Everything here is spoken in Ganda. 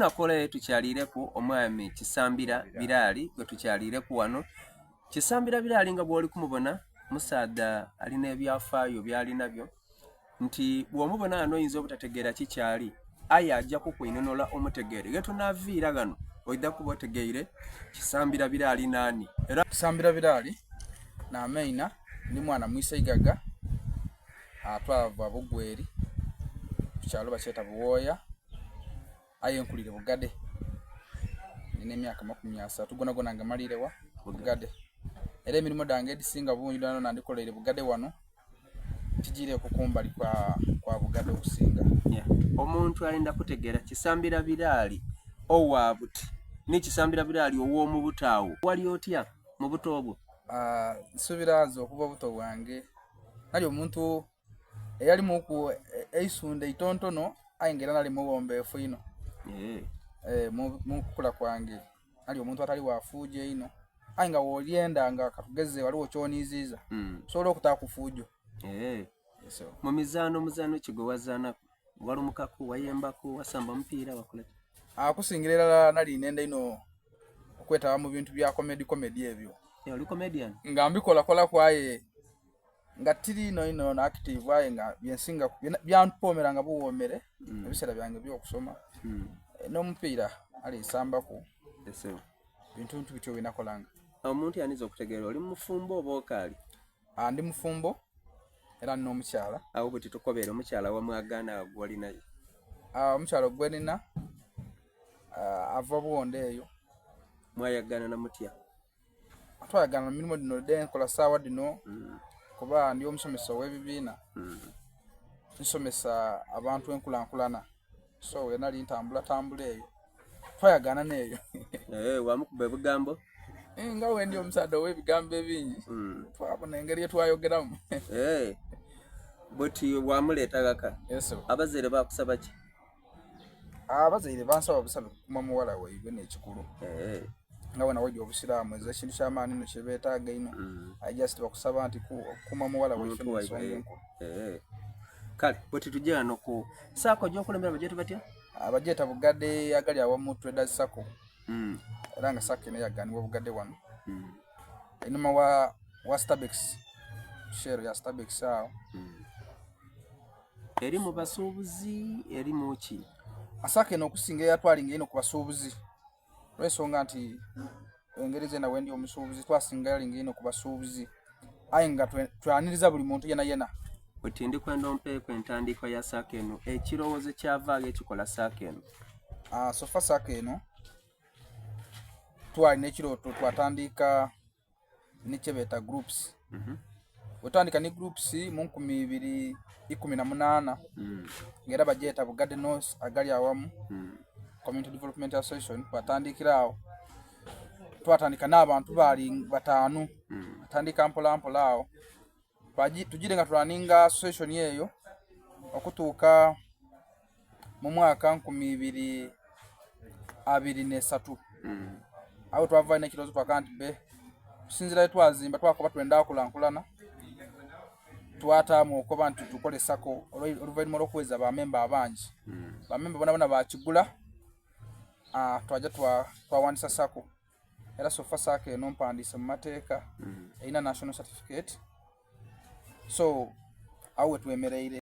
Nakole tukyalireku omwami Kisambira Birali gwe tukyalireku wano. Kisambira Birali nga bwoli kumubona musaadha alina ebyafaayo byalina byo nti bw'omubona wano oyinza obutategeera kikyali aye ajja kukwinonoola omutegeere ge tunaviira gano ojja kuba otegeire Kisambira Birali nani. Era Kisambira Birali n'amaina ndi mwana mwisaigaga atwava Bugweri kukyalo bakyeta Buwooya aye nkulire Bugade nina emyaka 30 gona nga malirewa Bugade era emirimu dange edisinga bungi dano nandikoleire Bugade wano tijire kukumbali kwa Bugade okusinga. Omuntu alinda kutegeera Kisambira Birali owabuti ni Kisambira Birali ow'omu butaawo wali otya mu buto obwo? Nsubirazo okuva buto bwange nali omuntu eyali muku eisunde itontono ayengera nali mubombeefu ino. Mu kukula kwange nali omuntu atali wafuuje ino ayenga wolyenda nga katugeze waliwo kyoniziza sobola okutaka kufuujo. Mu muzano kigo wazaana walumukaku wayembaku wasamba omupiira wakola akusingira nali nenda ino okwetaba mu bintu bya comedy ebyo. Oli comedian nga mbikola kola kwaye nga tiri ino na active aye nga byensinga byanpomera nga buwomere ebisera byange byokusoma n'omupiira ali sambako bintu bityo binakolanga. Omuntu yaniza okutegeera oli mufumbo oba okali? Ndi mufumbo era n'omukyala. Awo bwe tukobeera omukyala wa mwagana gwali naye? Omukyala gwenina ava Buwonde eyo. Mwayagana na mutya? Twayagana mirimu dino denkola saawa dino kuba ndi omusomesa w'ebibiina nsomesa abantu enkulankulana so nali ntambula eyo twayagana neyo. Wamukuba ebigambo? Nga wendi omusaadha w'ebigambo ebingi twabona engeri twayogeramu. Boti wamuleeta gaka? Abazaire bakusaba ki? Abazaire bansaba busabe kuma muwala waibwe n'ekikulu. Nga wena wajja obusiraamu eza kintu ky'amaani no kye beetaaga ino just bakusaba nti kuma muwala waife n'ensonga enkulu. Kale boti tujja wano ku saako gy'okulembera bagyeta batya? Bagyeta Bugade agali awamu Traders Sacco. Era nga Sacco eno yaganibwa Bugade wano einuma wa Starbex share ya Starbex awo. Eri mu basuubuzi eri mu ki? Sacco eno okusinga yatwalinga ino ku basuubuzi lw'ensonga nti engeri zena wendi omusuubuzi twasinga yalinga ino ku basuubuzi aye nga twaniriza buli muntu yena. Bweti ndi kwenda ompeeko entandikwa ya Sacco eno ekirowoozo kyavaayo ekikola Sacco eno? Sofa Sacco eno twalina ekirooto twatandika nekyebeta groups. Wetandika ne groups mu 2018 ngera bagyeta Bugade North agali awamu Community Development Association. Twatandikira twatandika n'abantu bali 5 batandika mpola awo tujire nga tulaninga association yeyo okutuuka mu mwaka 2023 awo twava n'ekiroozo twakanti be kusinzira twazimba twakoba twenda kulankulana twataamu okuba nti tukole Sacco oluvannyuma lw'okuweza bamemba abangi. Bamemba bona bakigula twajja twawandisa Sacco era Sofa Sacco eno mpandiise mu mateeka erina national certificate so awo twemereire.